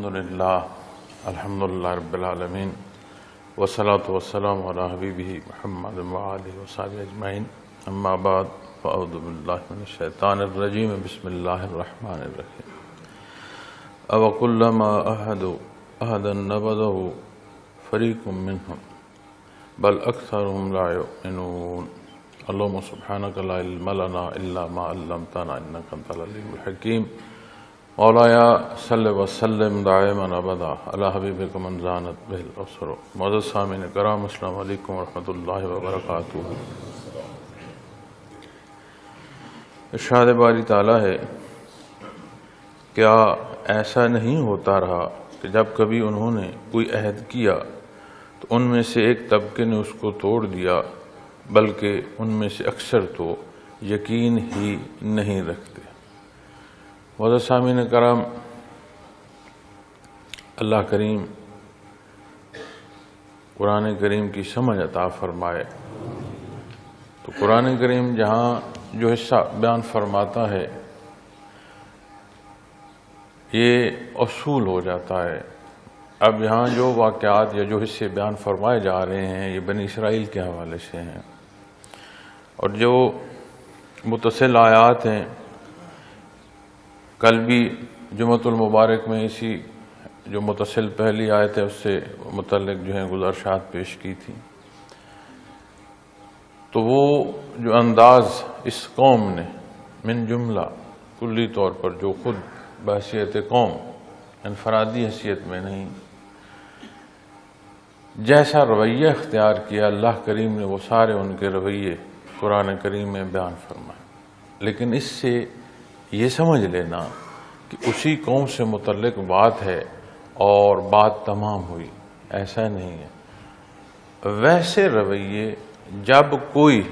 الحمدللہ رب العالمین والصلاة والسلام علی حبیبہ محمد وآلہ وصحبہ اجمعین اما بعد فاعوذ باللہ من الشیطان الرجیم بسم اللہ الرحمن الرحیم اوکلما عہدوا عہدا نبذہ فریق منہم بل اکثرهم لا یؤمنون اللہم سبحانک لا علم لنا الا ما علمتنا انک انت العلیم الحکیم مولایا صلی وسلم دائما ابدا علی حبیبک من زانت بہ الابصار. معزز سامعین کرام، السلام علیکم ورحمۃ اللہ وبرکاتہ. ارشاد باری تعالیٰ ہے، کیا ایسا نہیں ہوتا رہا کہ جب کبھی انہوں نے کوئی عہد کیا تو ان میں سے ایک طبقے نے اس کو توڑ دیا، بلکہ ان میں سے اکثر تو یقین ہی نہیں رکھتے. معزز سامعین کرام، اللہ کریم قرآن کریم کی سمجھ عطا فرمائے. تو قرآن کریم جہاں جو حصہ بیان فرماتا ہے یہ اصول ہو جاتا ہے. اب یہاں جو واقعات یا جو حصے بیان فرمائے جا رہے ہیں یہ بنی اسرائیل کے حوالے سے ہیں، اور جو متصل آیات ہیں کل بھی جمعۃ المبارک میں اسی جو متصل پہلی آیت ہے اس سے متعلق جو ہیں گزارشات پیش کی تھی. تو وہ جو انداز اس قوم نے من جملہ کلی طور پر جو خود بحیثیت قوم انفرادی حیثیت میں نہیں جیسا رویہ اختیار کیا، اللہ کریم نے وہ سارے ان کے رویے قرآن کریم میں بیان فرمائے. لیکن اس سے یہ سمجھ لینا کہ اسی قوم سے متعلق بات ہے اور بات تمام ہوئی، ایسا نہیں ہے. ویسے رویے جب کوئی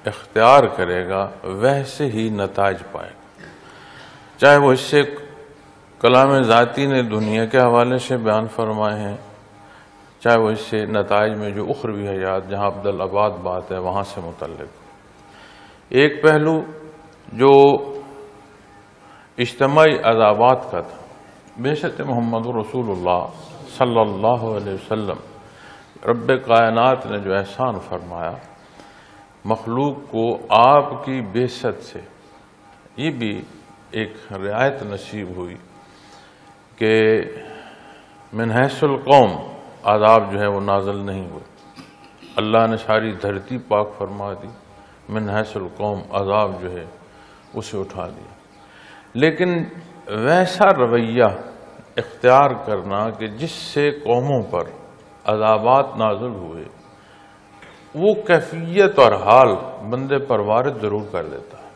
اختیار کرے گا ویسے ہی نتائج پائے گا، چاہے وہ اس سے کلام ذاتی نے دنیا کے حوالے سے بیان فرمائے ہیں، چاہے وہ اس سے نتائج میں جو اخروی حیات جہاں عبدالآباد بات ہے وہاں سے متعلق. ایک پہلو جو اجتماعی عذابات کا تھا، بعثت محمد رسول اللہ صلی اللہ علیہ وسلم، رب کائنات نے جو احسان فرمایا مخلوق کو آپ کی بعثت سے، یہ بھی ایک رعایت نصیب ہوئی کہ من حیث القوم عذاب جو ہے وہ نازل نہیں ہوئے. اللہ نے ساری دھرتی پاک فرما دی، من حیث القوم عذاب جو ہے اسے اٹھا دیا. لیکن ویسا رویہ اختیار کرنا کہ جس سے قوموں پر عذابات نازل ہوئے وہ کیفیت اور حال بندے پر وارد ضرور کر دیتا ہے.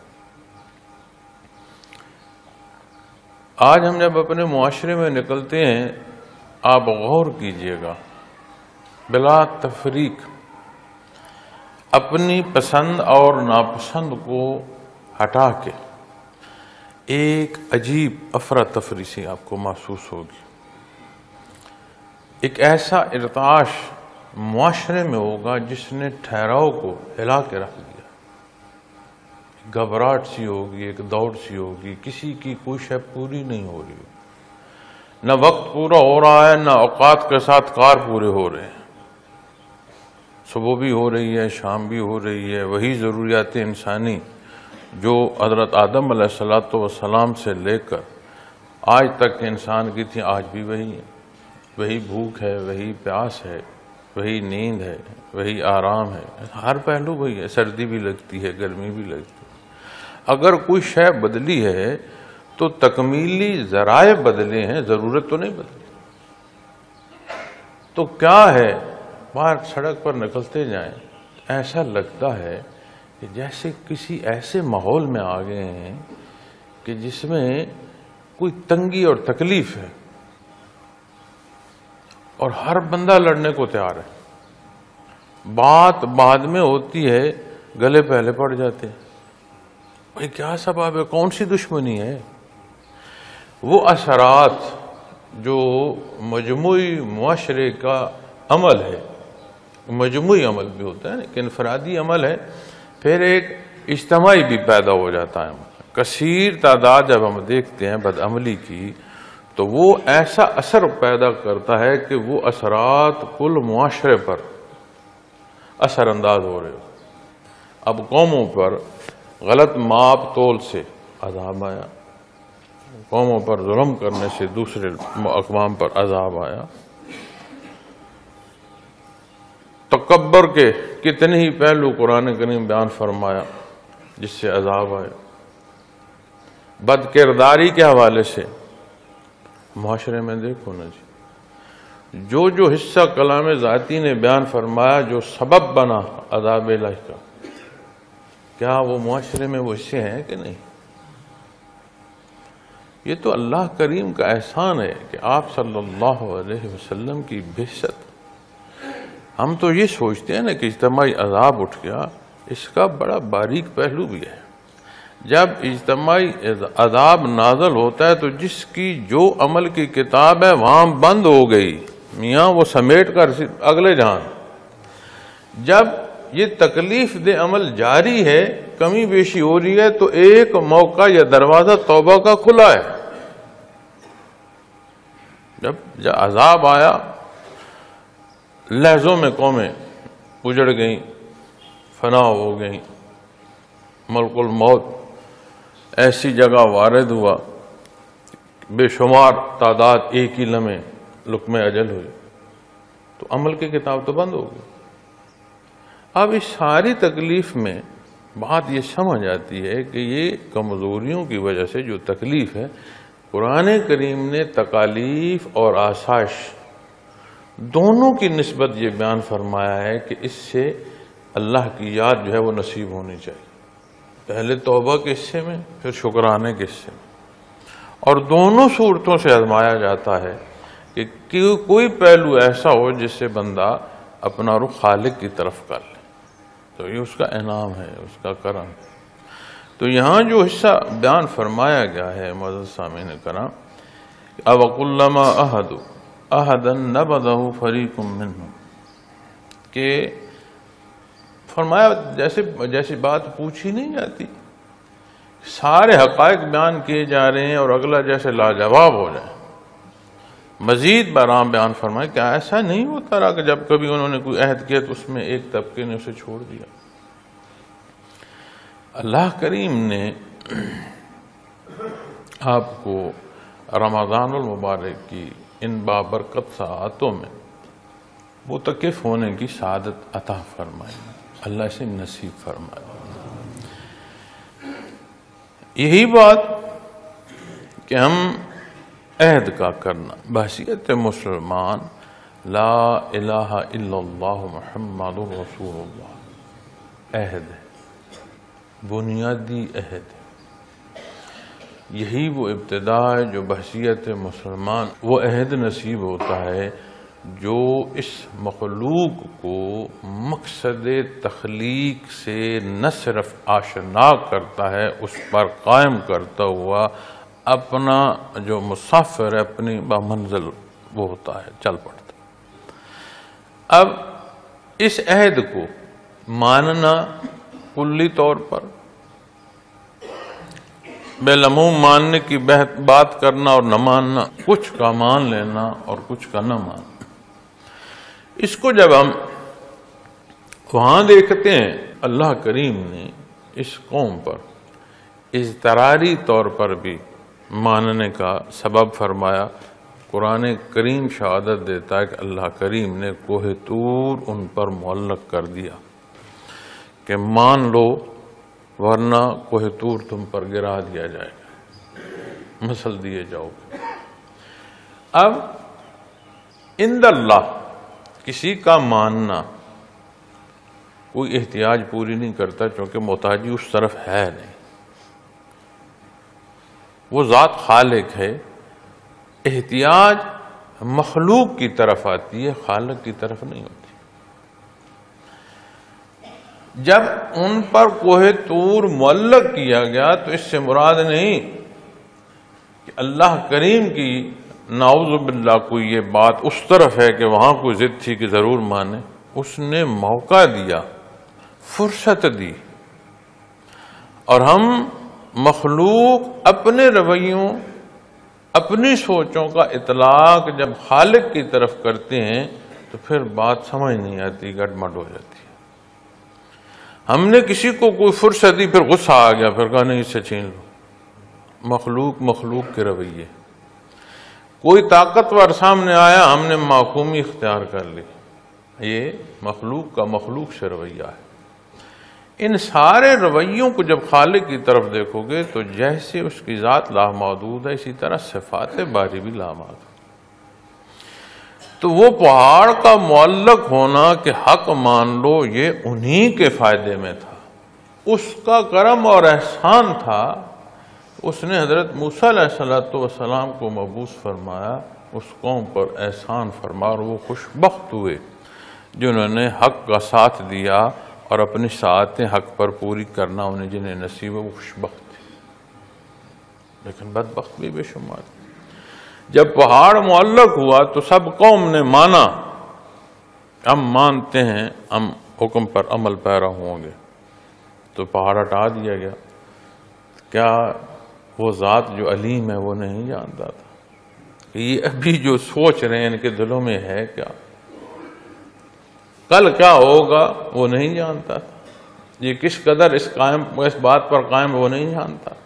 آج ہم جب اپنے معاشرے میں نکلتے ہیں آپ غور کیجئے گا، بلا تفریق اپنی پسند اور ناپسند کو ہٹا کے ایک عجیب افراتفری سی آپ کو محسوس ہوگی. ایک ایسا ارتعاش معاشرے میں ہوگا جس نے ٹھہراؤ کو ہلا کے رکھ دیا. گھبراہٹ سی ہوگی، ایک دوڑ سی ہوگی، کسی کی کوئی شے پوری نہیں ہو رہی، نہ وقت پورا ہو رہا ہے نہ اوقات کے ساتھ کار پورے ہو رہے ہیں. صبح بھی ہو رہی ہے، شام بھی ہو رہی ہے. وہی ضروریات انسانی جو حضرت آدم علیہ السلام سے لے کر آج تک انسان کی تھی آج بھی وہی ہے. وہی بھوک ہے، وہی پیاس ہے، وہی نیند ہے، وہی آرام ہے، ہر پہلو وہی ہے. سردی بھی لگتی ہے، گرمی بھی لگتی ہے. اگر کوئی شے بدلی ہے تو تکمیلی ذرائع بدلے ہیں، ضرورت تو نہیں بدلی. تو کیا ہے، باہر سڑک پر نکلتے جائیں ایسا لگتا ہے کہ جیسے کسی ایسے ماحول میں آ گئے ہیں کہ جس میں کوئی تنگی اور تکلیف ہے اور ہر بندہ لڑنے کو تیار ہے. بات بعد میں ہوتی ہے، گلے پہلے پڑ جاتے ہیں. بھائی کیا سبب ہے، کون سی دشمنی ہے؟ وہ اثرات جو مجموعی معاشرے کا عمل ہے، مجموعی عمل بھی ہوتا ہے لیکن انفرادی عمل ہے، پھر ایک اجتماعی بھی پیدا ہو جاتا ہے. کثیر تعداد جب ہم دیکھتے ہیں بدعملی کی تو وہ ایسا اثر پیدا کرتا ہے کہ وہ اثرات کل معاشرے پر اثر انداز ہو رہے ہو. اب قوموں پر غلط ماپ تول سے عذاب آیا، قوموں پر ظلم کرنے سے دوسرے اقوام پر عذاب آیا، تکبر کے کتنے ہی پہلو قرآن کریم بیان فرمایا جس سے عذاب آیا. بد کرداری کے حوالے سے معاشرے میں دیکھو نا جی، جو حصہ کلام ذاتی نے بیان فرمایا جو سبب بنا عذاب الہی کا، کیا وہ معاشرے میں وہ حصے ہیں کہ نہیں؟ یہ تو اللہ کریم کا احسان ہے کہ آپ صلی اللہ علیہ وسلم کی بعثت. ہم تو یہ سوچتے ہیں نا کہ اجتماعی عذاب اٹھ گیا، اس کا بڑا باریک پہلو بھی ہے. جب اجتماعی عذاب نازل ہوتا ہے تو جس کی جو عمل کی کتاب ہے وہاں بند ہو گئی، میاں وہ سمیٹ کر اگلے جہان. جب یہ تکلیف دہ عمل جاری ہے، کمی بیشی ہو رہی ہے، تو ایک موقع یا دروازہ توبہ کا کھلا ہے. جب عذاب آیا، لحظوں میں قومیں اجڑ گئیں، فنا ہو گئیں، ملک الموت ایسی جگہ وارد ہوا، بے شمار تعداد ایک ہی لمحے لقمہ اجل ہوئی، تو عمل کی کتاب تو بند ہو گئی. اب اس ساری تکلیف میں بات یہ سمجھ آتی ہے کہ یہ کمزوریوں کی وجہ سے جو تکلیف ہے، قرآن کریم نے تکالیف اور آسائش دونوں کی نسبت یہ بیان فرمایا ہے کہ اس سے اللہ کی یاد جو ہے وہ نصیب ہونی چاہیے. پہلے توبہ کے حصے میں، پھر شکرانے کے حصے میں، اور دونوں صورتوں سے آزمایا جاتا ہے کہ کوئی پہلو ایسا ہو جس سے بندہ اپنا رخ خالق کی طرف کر لے، تو یہ اس کا انعام ہے، اس کا کرم. تو یہاں جو حصہ بیان فرمایا گیا ہے معزز سامعین کرام، اَوَكُلَّمَا أَحَدُوا أَحَدًا نَبَذَهُ فَرِيقٌ مِّنْهُمْ، کہ فرمایا جیسی بات پوچھی نہیں جاتی، سارے حقائق بیان کیے جا رہے ہیں اور اگلا جیسے لاجواب ہو جائے. مزید برآں بیان فرمائے کہ ایسا نہیں ہوتا رہا کہ جب کبھی انہوں نے کوئی عہد کیا تو اس میں ایک طبقے نے اسے چھوڑ دیا. اللہ کریم نے آپ کو رمضان المبارک کی ان بابرکت ساعتوں میں متکف ہونے کی سعادت عطا فرمائی، اللہ سے نصیب فرمائے. یہی بات کہ ہم عہد کا کرنا بحیثیت مسلمان، لا الہ الا اللہ محمد رسول اللہ، عہد ہے، بنیادی عہد ہے. یہی وہ ابتدا ہے جو بحیثیت مسلمان وہ عہد نصیب ہوتا ہے جو اس مخلوق کو مقصد تخلیق سے نہ صرف آشنا کرتا ہے، اس پر قائم کرتا ہوا اپنا جو مسافر ہے، اپنی بمنزل وہ ہوتا ہے، چل پڑتا. اب اس عہد کو ماننا کلی طور پر، بالعموم ماننے کی بات کرنا اور نہ ماننا، کچھ کا مان لینا اور کچھ کا نہ ماننا، اس کو جب ہم وہاں دیکھتے ہیں اللہ کریم نے اس قوم پر اضطراری طور پر بھی ماننے کا سبب فرمایا. قرآن کریم شہادت دیتا ہے کہ اللہ کریم نے کوہ طور ان پر معلق کر دیا کہ مان لو ورنہ کوہ طور تم پر گرا دیا جائے گا، مسل دیے جاؤ گے. اب عند اللہ کسی کا ماننا کوئی احتیاج پوری نہیں کرتا، چونکہ محتاجی اس طرف ہے نہیں. وہ ذات خالق ہے، احتیاج مخلوق کی طرف آتی ہے، خالق کی طرف نہیں ہوتی. جب ان پر کوہ طور معلق کیا گیا تو اس سے مراد نہیں کہ اللہ کریم کی نعوذ باللہ کوئی یہ بات اس طرف ہے کہ وہاں کوئی ضد تھی کہ ضرور مانے. اس نے موقع دیا، فرصت دی، اور ہم مخلوق اپنے رویوں اپنی سوچوں کا اطلاق جب خالق کی طرف کرتے ہیں تو پھر بات سمجھ نہیں آتی، گڑبڑ ہو جاتی ہے۔ ہم نے کسی کو کوئی فرصت دی، پھر غصہ آ گیا، پھر کہا نہیں اس سے چھین لو۔ مخلوق کے رویے۔ کوئی طاقتور سامنے آیا، ہم نے معقومی اختیار کر لی، یہ مخلوق کا مخلوق سے رویہ ہے۔ ان سارے رویوں کو جب خالق کی طرف دیکھو گے تو جیسے اس کی ذات لامحدود ہے، اسی طرح صفات باری بھی لامحدود۔ تو وہ پہاڑ کا معلق ہونا کہ حق مان لو، یہ انہی کے فائدے میں تھا، اس کا کرم اور احسان تھا۔ اس نے حضرت موسیٰ علیہ السلام کو مبعوث فرمایا، اس قوم پر احسان فرما، اور وہ خوشبخت ہوئے جنہوں نے حق کا ساتھ دیا اور اپنی ساعتیں حق پر پوری کرنا انہیں جنہیں نصیب ہے، وہ خوشبخت تھے۔ لیکن بدبخت بھی بے شمار۔ جب پہاڑ معلق ہوا تو سب قوم نے مانا، ہم مانتے ہیں، ہم حکم پر عمل پیرا ہوں گے، تو پہاڑ ہٹا دیا گیا۔ کیا وہ ذات جو علیم ہے وہ نہیں جانتا تھا کہ یہ ابھی جو سوچ رہے ہیں ان کے دلوں میں ہے کیا؟ کل کیا ہوگا وہ نہیں جانتا تھا، یہ کس قدر اس بات پر قائم وہ نہیں جانتا تھا۔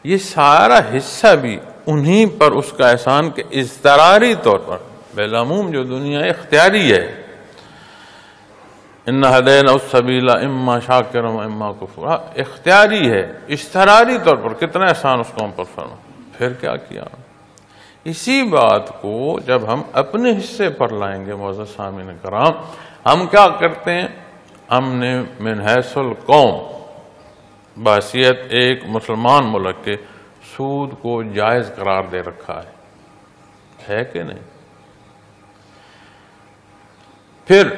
یہ سارا حصہ بھی انہی پر اس کا احسان کہ اضطراری طور پر، بالعموم جو دنیا اختیاری ہے، اِنَّا هَدَيْنَا السَّبِيلَ اِمَّا شَاكِرًا وَإِمَّا كُفُورًا، اختیاری ہے، اضطراری طور پر کتنا احسان اس قوم پر فرما۔ پھر کیا کیا؟ اسی بات کو جب ہم اپنے حصے پر لائیں گے معزز سامعین کرام، ہم کیا کرتے ہیں؟ ہم نے من حیث القوم بحیثیت ایک مسلمان ملک کے سود کو جائز قرار دے رکھا ہے کہ نہیں؟ پھر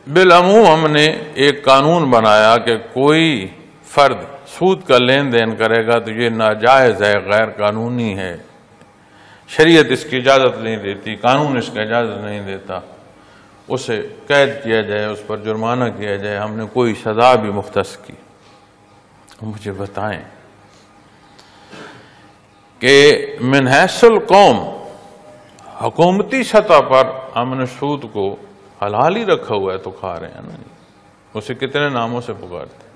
بالعموم ہم نے ایک قانون بنایا کہ کوئی فرد سود کا لین دین کرے گا تو یہ ناجائز ہے، غیر قانونی ہے، شریعت اس کی اجازت نہیں دیتی، قانون اس کا اجازت نہیں دیتا، اسے قید کیا جائے، اس پر جرمانہ کیا جائے۔ ہم نے کوئی سزا بھی مختص کی۔ مجھے بتائیں کہ من حیث القوم حکومتی سطح پر ہم نے سود کو حلال ہی رکھا ہوا ہے تو کھا رہے ہیں نا، اسے کتنے ناموں سے پکارتے ہیں۔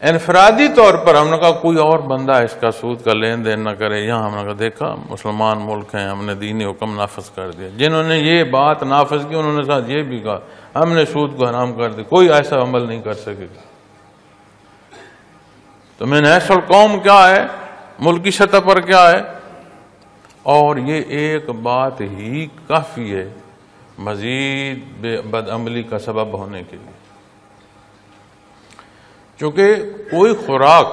انفرادی طور پر ہم نے کہا کوئی اور بندہ اس کا سود کا لین دین نہ کرے، یہاں ہم نے کہا دیکھا مسلمان ملک ہیں، ہم نے دینی حکم نافذ کر دیا۔ جنہوں نے یہ بات نافذ کی انہوں نے ساتھ یہ بھی کہا ہم نے سود کو حرام کر دیا، کوئی ایسا عمل نہیں کر سکے گا۔ تو من حیث القوم کیا ہے، ملکی سطح پر کیا ہے، اور یہ ایک بات ہی کافی ہے مزید بدعملی کا سبب ہونے کے لیے۔ چونکہ کوئی خوراک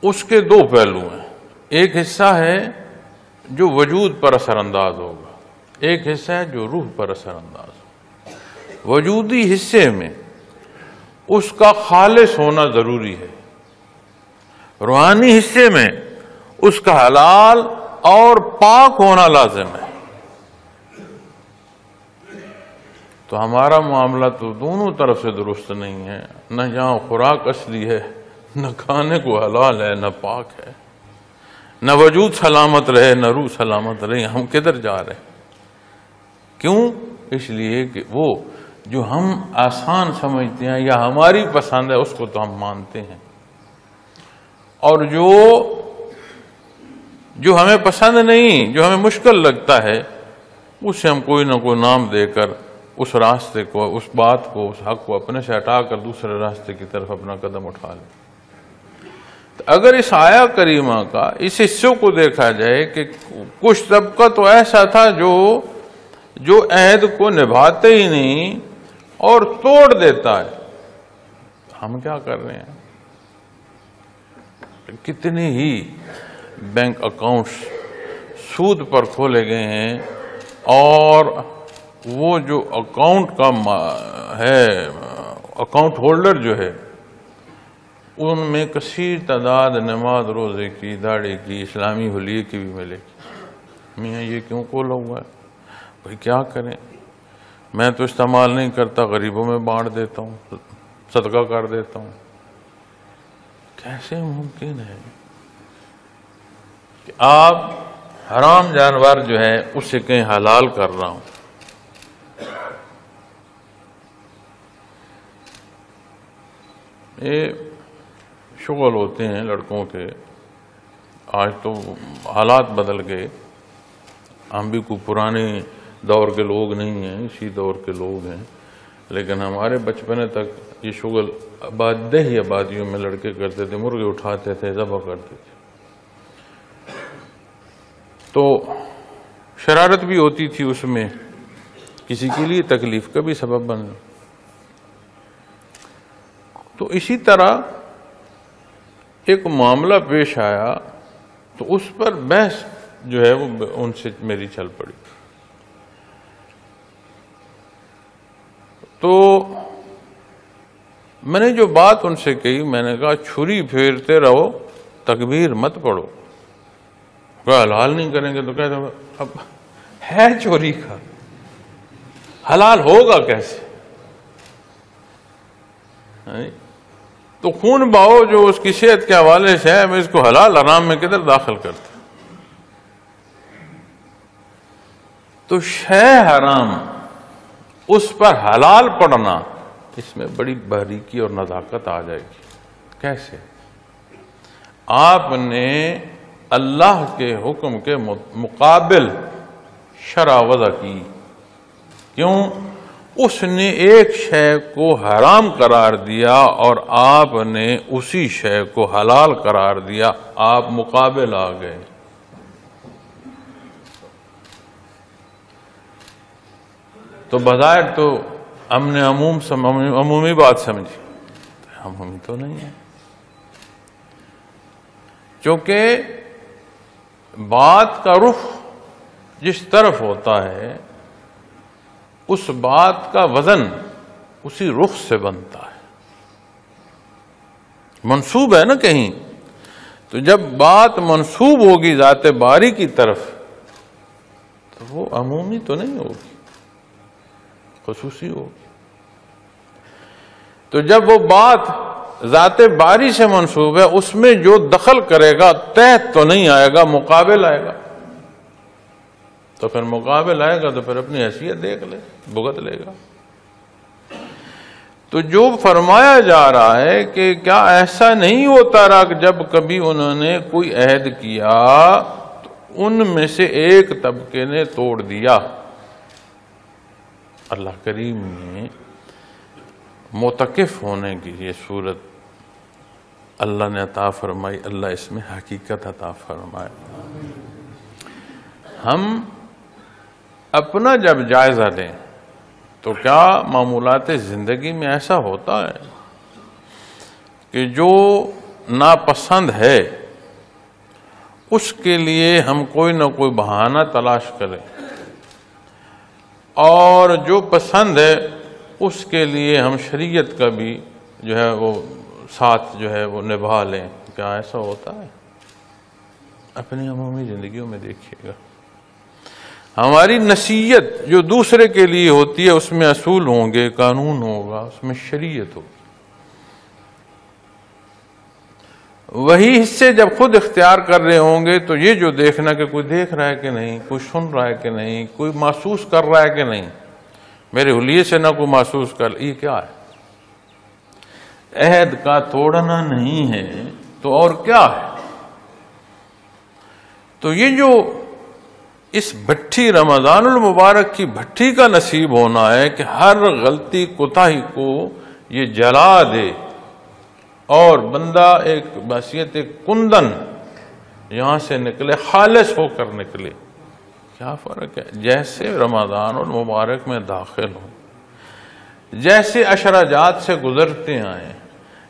اس کے دو پہلو ہیں، ایک حصہ ہے جو وجود پر اثر انداز ہوگا، ایک حصہ ہے جو روح پر اثر انداز ہوگا۔ وجودی حصے میں اس کا خالص ہونا ضروری ہے، روحانی حصے میں اس کا حلال اور پاک ہونا لازم ہے۔ تو ہمارا معاملہ تو دونوں طرف سے درست نہیں ہے، نہ یہاں خوراک اصلی ہے، نہ کھانے کو حلال ہے، نہ پاک ہے، نہ وجود سلامت رہے نہ روح سلامت رہے۔ ہم کدھر جا رہے ہیں؟ کیوں؟ اس لیے کہ وہ جو ہم آسان سمجھتے ہیں یا ہماری پسند ہے اس کو تو ہم مانتے ہیں، اور جو ہمیں پسند نہیں، جو ہمیں مشکل لگتا ہے، اسے ہم کوئی نہ کوئی نام دے کر اس راستے کو، اس بات کو، اس حق کو اپنے سے ہٹا کر دوسرے راستے کی طرف اپنا قدم اٹھا لیں۔ تو اگر اس آیہ کریمہ کا اس حصے کو دیکھا جائے کہ کچھ طبقہ تو ایسا تھا جو عہد کو نبھاتے ہی نہیں اور توڑ دیتا ہے، ہم کیا کر رہے ہیں؟ کتنے ہی بینک اکاؤنٹس سود پر کھولے گئے ہیں، اور وہ جو اکاؤنٹ کا ہے، اکاؤنٹ ہولڈر جو ہے، ان میں کثیر تعداد نماز روزے کی، داڑھی کی، اسلامی حلیے کی بھی ملے گی۔ میاں یہ کیوں کھولا ہوا ہے؟ بھائی کیا کریں، میں تو استعمال نہیں کرتا، غریبوں میں بانٹ دیتا ہوں، صدقہ کر دیتا ہوں۔ کیسے ممکن ہے؟ کہ آپ حرام جانور جو ہے اسے کہیں حلال کر رہا ہوں. یہ شغل ہوتے ہیں لڑکوں کے. آج تو حالات بدل گئے. ہم بھی کوئی پرانے دور کے لوگ نہیں ہیں، اسی دور کے لوگ ہیں، لیکن ہمارے بچپنے تک یہ شغل دیہی آبادیوں میں لڑکے کرتے تھے. مرغے اٹھاتے تھے، ذبح کرتے تھے. تو شرارت بھی ہوتی تھی اس میں، کسی کے لیے تکلیف کا بھی سبب بننا. تو اسی طرح ایک معاملہ پیش آیا تو اس پر بحث جو ہے وہ ان سے میری چل پڑی. تو میں نے جو بات ان سے کہی، میں نے کہا چھری پھیرتے رہو، تکبیر مت پڑھو. کہا حلال نہیں کریں گے تو کہتے ہیں اب ہے چوری کا، حلال ہوگا کیسے؟ تو خون بہاؤ جو اس کی صحت کے حوالے سے ہے، میں اس کو حلال حرام میں کدھر داخل کرتا. تو شے حرام اس پر حلال پڑنا، اس میں بڑی باریکی اور نزاکت آ جائے گی. کیسے؟ آپ نے اللہ کے حکم کے مقابل شرع وضع کی. کیوں؟ اس نے ایک شے کو حرام قرار دیا اور آپ نے اسی شے کو حلال قرار دیا. آپ مقابل آ گئے. تو بظاہر تو ہم نے عمومی بات سمجھی، عمومی تو نہیں ہے. چونکہ بات کا رخ جس طرف ہوتا ہے اس بات کا وزن اسی رخ سے بنتا ہے. منسوب ہے نا کہیں، تو جب بات منسوب ہوگی ذات باری کی طرف تو وہ عمومی تو نہیں ہوگی، خصوصی ہوگی. تو جب وہ بات ذات باری سے منسوب ہے، اس میں جو دخل کرے گا تحت تو نہیں آئے گا، مقابل آئے گا. تو پھر مقابل آئے گا تو پھر اپنی حیثیت دیکھ لے، بھگت لے گا. تو جو فرمایا جا رہا ہے کہ کیا ایسا نہیں ہوتا رہا کہ جب کبھی انہوں نے کوئی عہد کیا تو ان میں سے ایک طبقے نے توڑ دیا. اللہ کریم نے متقف ہونے کی یہ صورت اللہ نے عطا فرمائی. اللہ اس میں حقیقت عطا فرمائے. ہم اپنا جب جائزہ لیں تو کیا معمولات زندگی میں ایسا ہوتا ہے کہ جو ناپسند ہے اس کے لیے ہم کوئی نہ کوئی بہانہ تلاش کریں، اور جو پسند ہے اس کے لیے ہم شریعت کا بھی جو ہے وہ ساتھ جو ہے وہ نبھا لیں؟ کیا ایسا ہوتا ہے؟ اپنی عمومی زندگیوں میں دیکھیے گا. ہماری نصیحت جو دوسرے کے لیے ہوتی ہے اس میں اصول ہوں گے، قانون ہوگا، اس میں شریعت ہوگی. وہی حصے جب خود اختیار کر رہے ہوں گے تو یہ جو دیکھنا کہ کوئی دیکھ رہا ہے کہ نہیں، کوئی سن رہا ہے کہ نہیں، کوئی محسوس کر رہا ہے کہ نہیں، میرے حلیے سے نہ کوئی محسوس کر، یہ کیا ہے؟ عہد کا توڑنا نہیں ہے تو اور کیا ہے؟ تو یہ جو اس بھٹی رمضان المبارک کی بھٹی کا نصیب ہونا ہے کہ ہر غلطی کوتاہی کو یہ جلا دے اور بندہ ایک بحیثیت ایک کندن یہاں سے نکلے، خالص ہو کر نکلے. کیا فرق ہے؟ جیسے رمضان المبارک میں داخل ہوں، جیسے اشراجات سے گزرتے آئیں،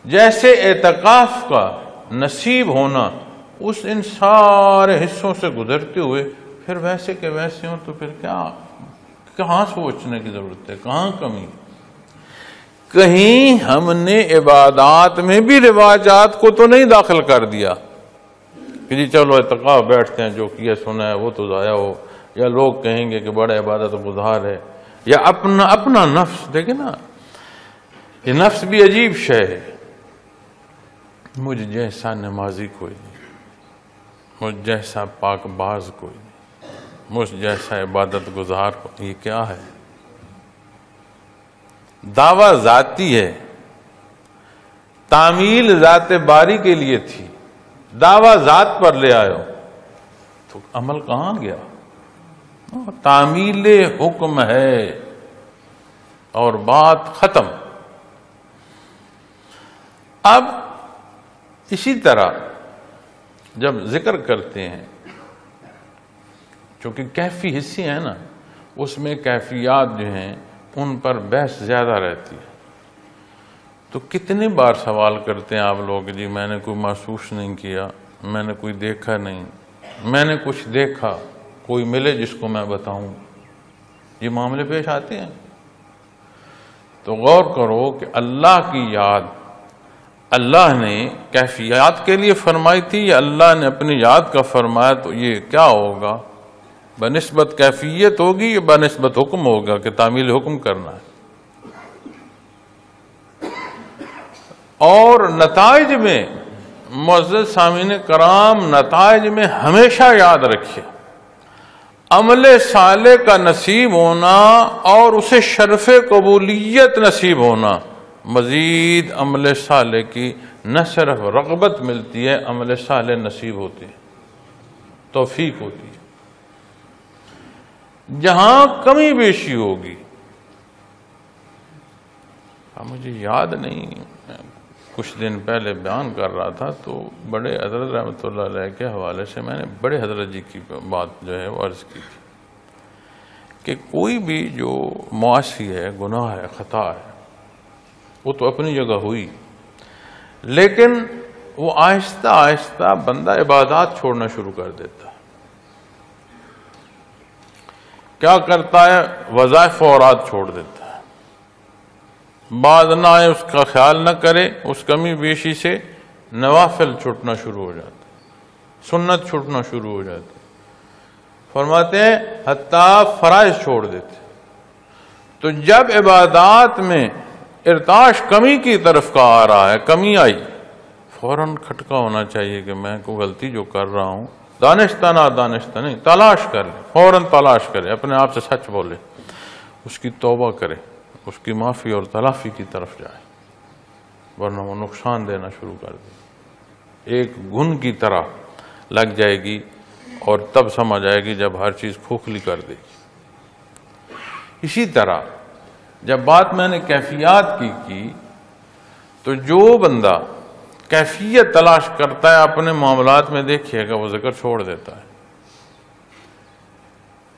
جیسے اعتکاف کا نصیب ہونا اس ان سارے حصوں سے گزرتے ہوئے پھر ویسے کہ ویسے ہوں، تو پھر کہاں سوچنے کی ضرورت ہے؟ کہاں کمی؟ کہیں ہم نے عبادات میں بھی رواجات کو تو نہیں داخل کر دیا کہ جی چلو اعتکاف بیٹھتے ہیں، جو کیا سنا ہے وہ تو ضائع ہو، یا لوگ کہیں گے کہ بڑا عبادت گزار ہے، یا اپنا نفس. دیکھیں نا، یہ نفس بھی عجیب شے ہے. مجھ جیسا نمازی کوئی نہیں، مجھ جیسا پاک باز کوئی نہیں، مجھ جیسا عبادت گزار کوئی، یہ کیا ہے؟ دعویٰ ذاتی ہے، تعمیل ذات باری کے لیے تھی، دعویٰ ذات پر لے آئے ہو تو عمل کہاں گیا؟ تعمیل حکم ہے اور بات ختم۔ اب اسی طرح جب ذکر کرتے ہیں، چونکہ کیفی حصے ہیں نا، اس میں کیفیات جو ہیں ان پر بحث زیادہ رہتی ہے، تو کتنے بار سوال کرتے ہیں آپ لوگ، جی میں نے کوئی محسوس نہیں کیا، میں نے کوئی دیکھا نہیں، میں نے کچھ دیکھا، کوئی ملے جس کو میں بتاؤں، یہ معاملے پیش آتے ہیں۔ تو غور کرو کہ اللہ کی یاد اللہ نے کیفیات کے لیے فرمائی تھی یا اللہ نے اپنی یاد کا فرمایا، تو یہ کیا ہوگا؟ بنسبت کیفیت ہوگی یا بنسبت حکم ہوگا کہ تعمیل حکم کرنا ہے؟ اور نتائج میں معزز سامعین کرام، نتائج میں ہمیشہ یاد رکھیے، عمل صالح کا نصیب ہونا اور اسے شرف قبولیت نصیب ہونا، مزید عمل صالح کی نہ صرف رغبت ملتی ہے، عمل صالح نصیب ہوتی ہے، توفیق ہوتی ہے۔ جہاں کمی بیشی ہوگی، مجھے یاد نہیں، کچھ دن پہلے بیان کر رہا تھا تو بڑے حضرت رحمۃ اللہ علیہ کے حوالے سے میں نے بڑے حضرت جی کی بات جو ہے وہ عرض کی تھی کہ کوئی بھی جو معاصی ہے، گناہ ہے، خطا ہے، وہ تو اپنی جگہ ہوئی، لیکن وہ آہستہ آہستہ بندہ عبادات چھوڑنا شروع کر دیتا ہے۔ کیا کرتا ہے؟ وظائف و اوراد چھوڑ دیتا ہے، بعد نہ آئے اس کا خیال نہ کرے، اس کمی بیشی سے نوافل چھوٹنا شروع ہو جاتا ہے، سنت چھوٹنا شروع ہو جاتی ہے، فرماتے ہیں حتیٰ فرائض چھوڑ دیتے۔ تو جب عبادات میں ارتاش کمی کی طرف کا آ رہا ہے، کمی آئی، فوراً کھٹکا ہونا چاہیے کہ میں کوئی غلطی جو کر رہا ہوں، دانستہ نہ دانستہ نہیں، تلاش کرے، فوراً تلاش کرے، اپنے آپ سے سچ بولے، اس کی توبہ کرے، اس کی معافی اور تلافی کی طرف جائے، ورنہ وہ نقصان دینا شروع کر دے، ایک گھن کی طرح لگ جائے گی، اور تب سمجھ آئے گی جب ہر چیز کھوکھلی کر دے گی۔ اسی طرح جب بات میں نے کیفیات کی تو جو بندہ کیفیت تلاش کرتا ہے اپنے معاملات میں، دیکھیے گا وہ ذکر چھوڑ دیتا ہے،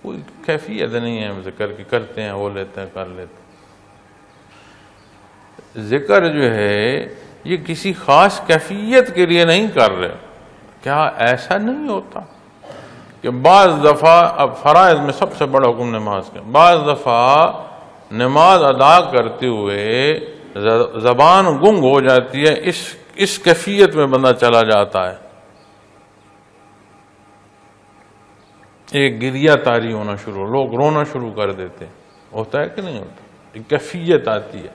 کوئی کیفیت نہیں ہے ذکر کی، کرتے ہیں، وہ لیتے ہیں، کر لیتے ہیں۔ ذکر جو ہے یہ کسی خاص کیفیت کے لیے نہیں کر رہے۔ کیا ایسا نہیں ہوتا کہ بعض دفعہ، اب فرائض میں سب سے بڑا حکم نماز کا، بعض دفعہ نماز ادا کرتے ہوئے زبان گنگ ہو جاتی ہے، اس کیفیت میں بندہ چلا جاتا ہے، ایک گریہ تاری ہونا شروع، لوگ رونا شروع کر دیتے، ہوتا ہے کہ نہیں ہوتا؟ ایک کیفیت آتی ہے،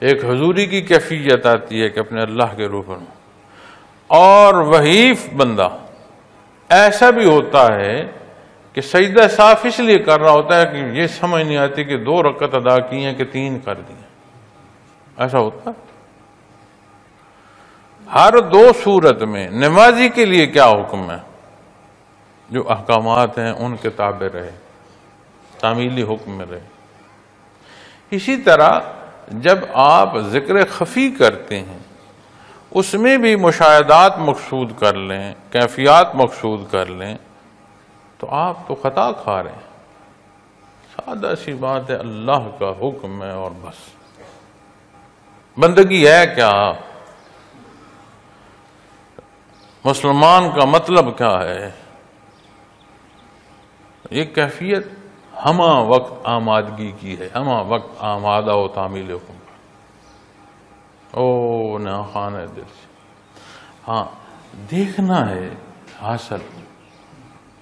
ایک حضوری کی کیفیت آتی ہے کہ اپنے اللہ کے روبرو۔ اور وہی بندہ ایسا بھی ہوتا ہے کہ سجدہ صاف اس لیے کر رہا ہوتا ہے کہ یہ سمجھ نہیں آتی کہ 2 رکعت ادا کی ہیں کہ 3 کر دی ہیں، ایسا ہوتا ہے۔ ہر 2 صورت میں نمازی کے لیے کیا حکم ہے؟ جو احکامات ہیں ان کے تابع رہے، تعمیلی حکم میں رہے۔ اسی طرح جب آپ ذکر خفی کرتے ہیں، اس میں بھی مشاہدات مقصود کر لیں، کیفیات مقصود کر لیں، تو آپ تو خطا کھا رہے ہیں۔ سادہ سی بات ہے، اللہ کا حکم ہے اور بس۔ بندگی ہے کیا؟ مسلمان کا مطلب کیا ہے؟ یہ کیفیت ہمہ وقت آمادگی کی ہے، ہمہ وقت آمادہ ہو تعمیل حکم پر، او نہ خانہ دل سے۔ ہاں دیکھنا ہے حاصل،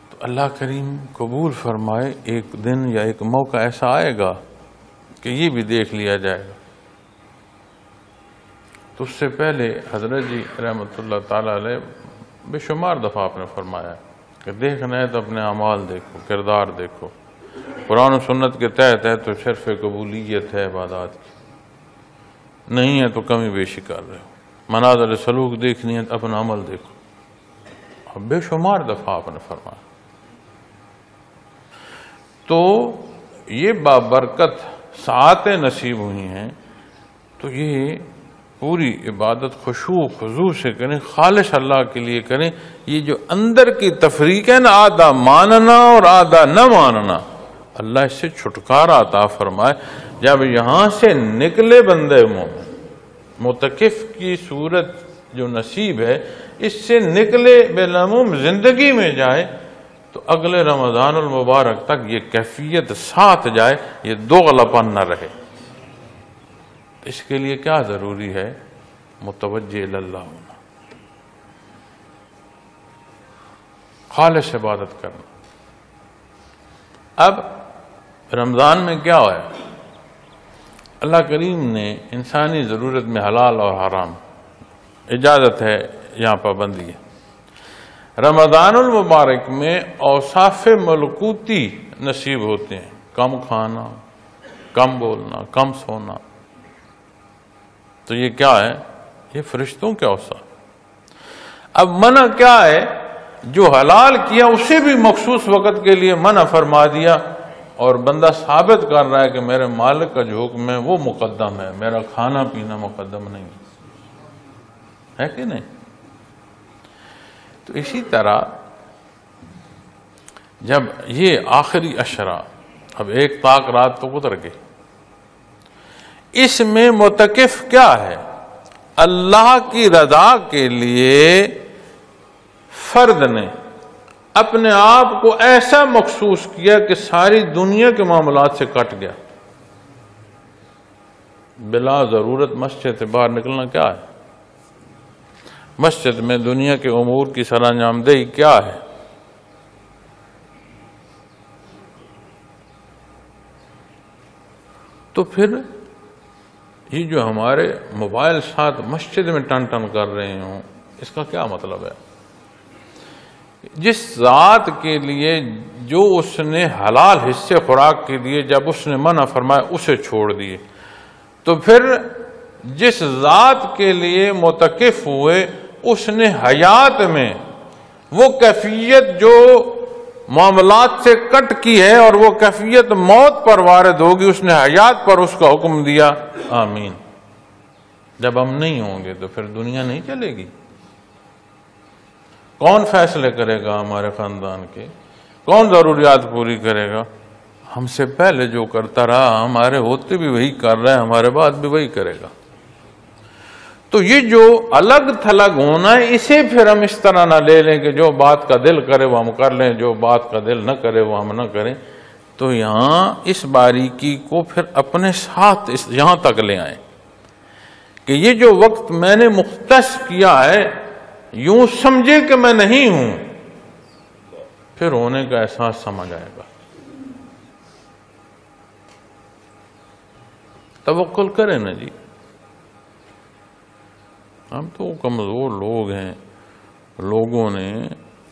تو اللہ کریم قبول فرمائے، ایک دن یا ایک موقع ایسا آئے گا کہ یہ بھی دیکھ لیا جائے گا۔ تو اس سے پہلے حضرت جی رحمۃ اللہ تعالی علیہ بے شمار دفعہ آپ نے فرمایا ہے کہ دیکھنا ہے تو اپنے اعمال دیکھو، کردار دیکھو. قرآن و سنت کے تحت ہے تو شرف قبولیت ہے عبادات کی، نہیں ہے تو کمی بیشی کر رہے ہو. مناظر سلوک دیکھنی ہے تو اپنا عمل دیکھو. اب بے شمار دفعہ آپ نے فرمایا. تو یہ بابرکت ساعتیں نصیب ہوئی ہیں، تو یہ پوری عبادت خشوع خضوع سے کریں، خالص اللہ کے لیے کریں. یہ جو اندر کی تفریق ہے نا، آدھا ماننا اور آدھا نہ ماننا، اللہ اس سے چھٹکارا عطا فرمائے. جب یہاں سے نکلے بندے مومن، معتکف کی صورت جو نصیب ہے، اس سے نکلے بالعموم زندگی میں جائے تو اگلے رمضان المبارک تک یہ کیفیت ساتھ جائے، یہ دوغلا پن نہ رہے. اس کے لیے کیا ضروری ہے؟ متوجہ اللہ ہونا، خالص عبادت کرنا. اب رمضان میں کیا ہوا ہے؟ اللہ کریم نے انسانی ضرورت میں حلال اور حرام، اجازت ہے یہاں پابندی ہے. رمضان المبارک میں اوصاف ملکوتی نصیب ہوتے ہیں، کم کھانا، کم بولنا، کم سونا. تو یہ کیا ہے؟ یہ فرشتوں کے اوصاف. اب منع کیا ہے؟ جو حلال کیا اسے بھی مخصوص وقت کے لیے منع فرما دیا، اور بندہ ثابت کر رہا ہے کہ میرے مالک کا جو حکم ہے وہ مقدم ہے، میرا کھانا پینا مقدم نہیں ہے کہ نہیں؟ تو اسی طرح جب یہ آخری عشرہ، اب ایک طاق رات تو گزر گئی، اس میں معتکف کیا ہے؟ اللہ کی رضا کے لیے فرد نے اپنے آپ کو ایسا مخصوص کیا کہ ساری دنیا کے معاملات سے کٹ گیا. بلا ضرورت مسجد سے باہر نکلنا کیا ہے؟ مسجد میں دنیا کے امور کی سرانجام دہی کیا ہے؟ تو پھر یہ جو ہمارے موبائل ساتھ مسجد میں ٹن ٹن کر رہے ہوں، اس کا کیا مطلب ہے؟ جس ذات کے لیے جو اس نے حلال حصے خوراک کے لیے جب اس نے منع فرمایا اسے چھوڑ دیے، تو پھر جس ذات کے لیے معتکف ہوئے اس نے حیات میں وہ کیفیت جو معاملات سے کٹ کی ہے اور وہ کیفیت موت پر وارد ہوگی، اس نے حیات پر اس کا حکم دیا. آمین. جب ہم نہیں ہوں گے تو پھر دنیا نہیں چلے گی. کون فیصلے کرے گا ہمارے خاندان کے؟ کون ضروریات پوری کرے گا؟ ہم سے پہلے جو کرتا رہا، ہمارے ہوتے بھی وہی کر رہا ہے، ہمارے بعد بھی وہی کرے گا. تو یہ جو الگ تھلگ ہونا ہے، اسے پھر ہم اس طرح نہ لے لیں کہ جو بات کا دل کرے وہ ہم کر لیں، جو بات کا دل نہ کرے وہ ہم نہ کریں. تو یہاں اس باریکی کو پھر اپنے ساتھ یہاں تک لے آئیں کہ یہ جو وقت میں نے مختص کیا ہے، یوں سمجھے کہ میں نہیں ہوں، پھر ہونے کا احساس سمجھ آئے گا. توکل کریں نا جی. ہم تو کمزور لوگ ہیں، لوگوں نے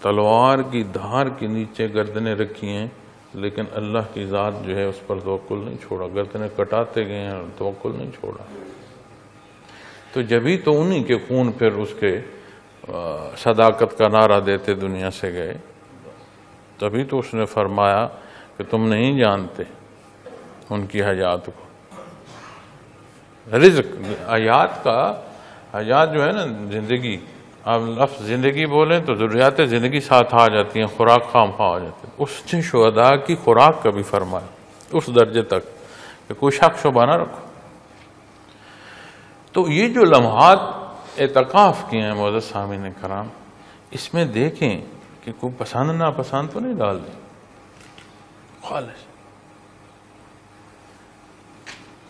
تلوار کی دھار کے نیچے گردنیں رکھی ہیں، لیکن اللہ کی ذات جو ہے اس پر توکل نہیں چھوڑا. گردنیں کٹاتے گئے ہیں اور توکل نہیں چھوڑا. تو جبھی تو انہی کے خون پھر اس کے صداقت کا نعرہ دیتے دنیا سے گئے. تبھی تو اس نے فرمایا کہ تم نہیں جانتے ان کی حیات کو. رزق حیات کا، حیات جو ہے نا زندگی، آپ لفظ زندگی بولیں تو ضروریات زندگی ساتھ آ جاتی ہیں، خوراک خام خواہ آ جاتی ہے. اس نے شہداء کی خوراک کا بھی فرمایا اس درجے تک کہ کوئی شک شبہ نہ رکھو. تو یہ جو لمحات اعتکاف کیے ہیں معزز سامعین کرام، اس میں دیکھیں کہ کوئی پسند ناپسند تو نہیں ڈال دی، خالص.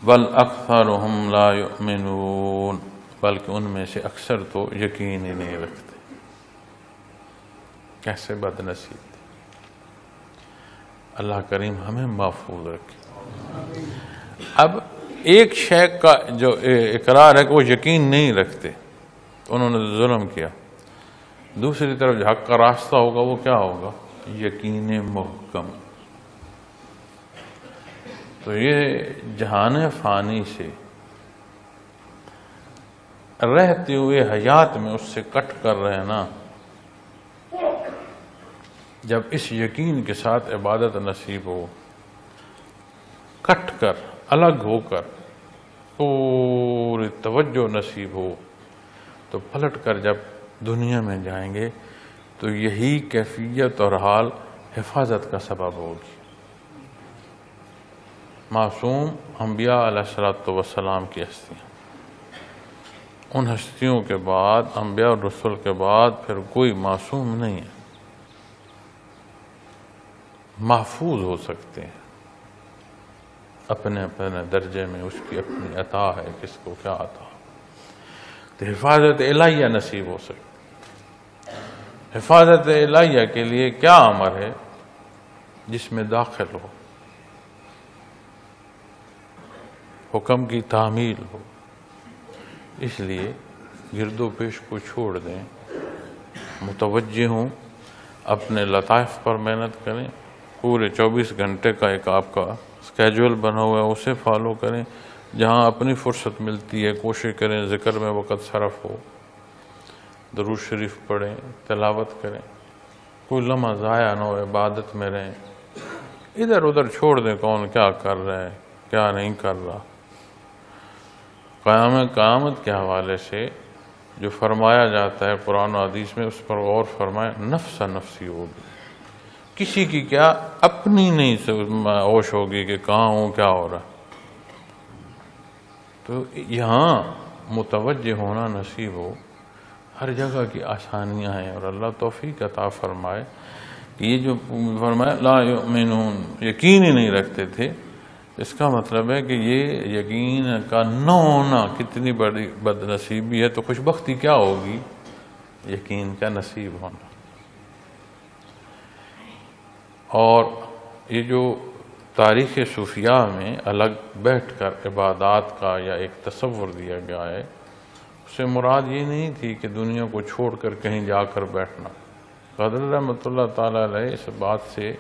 بل اکثرهم لا یؤمنون، بلکہ ان میں سے اکثر تو یقین ہی نہیں رکھتے. کیسے بد نصیب تھے. اللہ کریم ہمیں محفوظ رکھے. اب ایک شیخ کا جو اقرار ہے کہ وہ یقین نہیں رکھتے، انہوں نے ظلم کیا. دوسری طرف جو حق کا راستہ ہوگا وہ کیا ہوگا؟ یقین محکم۔ تو یہ جہان فانی سے رہتے ہوئے حیات میں اس سے کٹ کر رہے نا، جب اس یقین کے ساتھ عبادت نصیب ہو، کٹ کر الگ ہو کر پوری توجہ نصیب ہو، تو پلٹ کر جب دنیا میں جائیں گے تو یہی کیفیت اور حال حفاظت کا سبب ہوگی۔ معصوم انبیاء علیہ السلام کی ہستیاں، ان ہستیوں کے بعد انبیاء اور رسول کے بعد پھر کوئی معصوم نہیں ہے، محفوظ ہو سکتے ہیں اپنے اپنے درجے میں، اس کی اپنی عطا ہے، کس کو کیا عطا، تو حفاظت الہیہ نصیب ہو سکتی۔ حفاظت الہیہ کے لیے کیا امر ہے؟ جس میں داخل ہو، حکم کی تعمیل ہو، اس لیے گرد و پیش کو چھوڑ دیں، متوجہ ہوں، اپنے لطائف پر محنت کریں، پورے 24 گھنٹے کا ایک آپ کا اسکیجول بنا ہوا ہے، اسے فالو کریں، جہاں اپنی فرصت ملتی ہے کوشش کریں ذکر میں وقت صرف ہو، درود شریف پڑھیں، تلاوت کریں، کوئی لمحہ ضائع نہ ہو، عبادت میں رہیں، ادھر ادھر چھوڑ دیں کون کیا کر رہا ہے کیا نہیں کر رہا۔ قیامت کے حوالے سے جو فرمایا جاتا ہے قرآن و حدیث میں، اس پر غور فرمائیں، نفس نفسی ہوگی، کسی کی کیا اپنی نہیں ہوش ہوگی کہ کہاں ہوں کیا ہو رہا۔ تو یہاں متوجہ ہونا نصیب ہو، ہر جگہ کی آسانیاں ہیں، اور اللہ توفیق عطا فرمائے کہ یہ جو فرمایا لا یؤمنون، یقین ہی نہیں رکھتے تھے، اس کا مطلب ہے کہ یہ یقین کا نہ ہونا کتنی بڑی بد نصیبی ہے، تو خوش بختی کیا ہوگی؟ یقین کا نصیب ہونا۔ اور یہ جو تاریخ صوفیاء میں الگ بیٹھ کر عبادات کا یا ایک تصور دیا گیا ہے، اس سے مراد یہ نہیں تھی کہ دنیا کو چھوڑ کر کہیں جا کر بیٹھنا۔ قادر رحمۃ اللہ تعالیٰ علیہ اس بات سے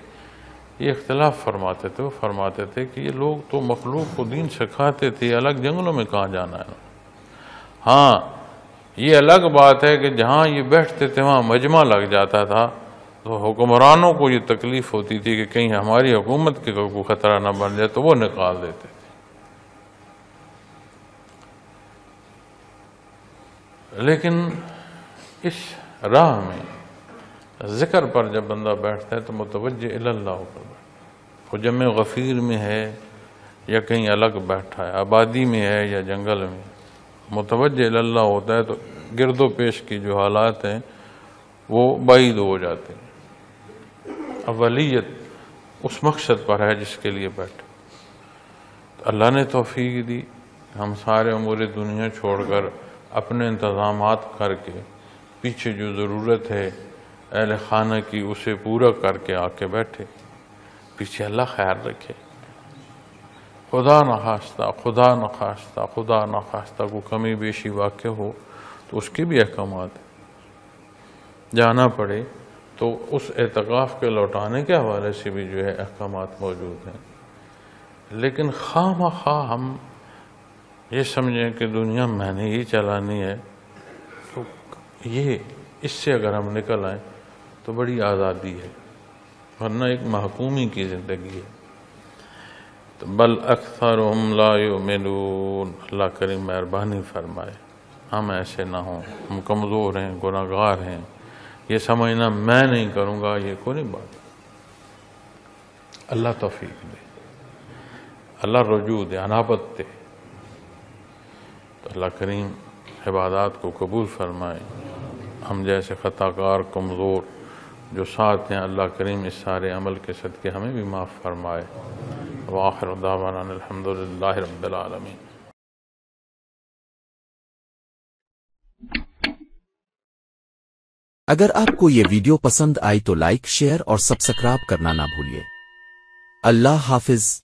یہ اختلاف فرماتے تھے، وہ فرماتے تھے کہ یہ لوگ تو مخلوق کو دین سکھاتے تھے، الگ جنگلوں میں کہاں جانا ہے۔ ہاں یہ الگ بات ہے کہ جہاں یہ بیٹھتے تھے وہاں مجمع لگ جاتا تھا، تو حکمرانوں کو یہ تکلیف ہوتی تھی کہ کہیں ہماری حکومت کے کوئی خطرہ نہ بن جائے، تو وہ نکال دیتے تھے۔ لیکن اس راہ میں ذکر پر جب بندہ بیٹھتا ہے تو متوجہ اللہ ہو کر بیٹھتا ہے، وہ جمع غفیر میں ہے یا کہیں الگ بیٹھا ہے، آبادی میں ہے یا جنگل میں، متوجہ اللہ ہوتا ہے تو گرد و پیش کی جو حالات ہیں وہ بعید ہو جاتے ہیں۔ اولیت اس مقصد پر ہے جس کے لیے بیٹھے۔ تو اللہ نے توفیق دی، ہم سارے امور دنیا چھوڑ کر اپنے انتظامات کر کے پیچھے جو ضرورت ہے اہل خانہ کی اسے پورا کر کے آ کے بیٹھے، پیچھے اللہ خیال رکھے۔ خدا نخواستہ کو کمی بیشی واقع ہو تو اس کی بھی احکامات ہیں، جانا پڑے تو اس اعتکاف کے لوٹانے کے حوالے سے بھی جو ہے احکامات موجود ہیں۔ لیکن خواہ مخواہ ہم یہ سمجھیں کہ دنیا میں نے ہی چلانی ہے، تو یہ اس سے اگر ہم نکل آئیں تو بڑی آزادی ہے، ورنہ ایک محکومی کی زندگی ہے۔ تو بل اکثرهم لا یؤمنون، اللہ کریم مہربانی فرمائے ہم ایسے نہ ہوں، ہم کمزور ہیں، گناہگار ہیں، یہ سمجھنا میں نہیں کروں گا یہ کوئی بات، اللہ توفیق دے، اللہ رجوع دے، انابت دے۔ تو اللہ کریم عبادات کو قبول فرمائے، ہم جیسے خطا کار کمزور جو ساتھ ہیں اللہ کریم اس سارے عمل کے صدقے ہمیں بھی معاف فرمائے۔ وآخر دعوانا الحمدللہ رب العالمین۔ اگر آپ کو یہ ویڈیو پسند آئی تو لائک، شیئر اور سبسکرائب کرنا نہ بھولیے۔ اللہ حافظ۔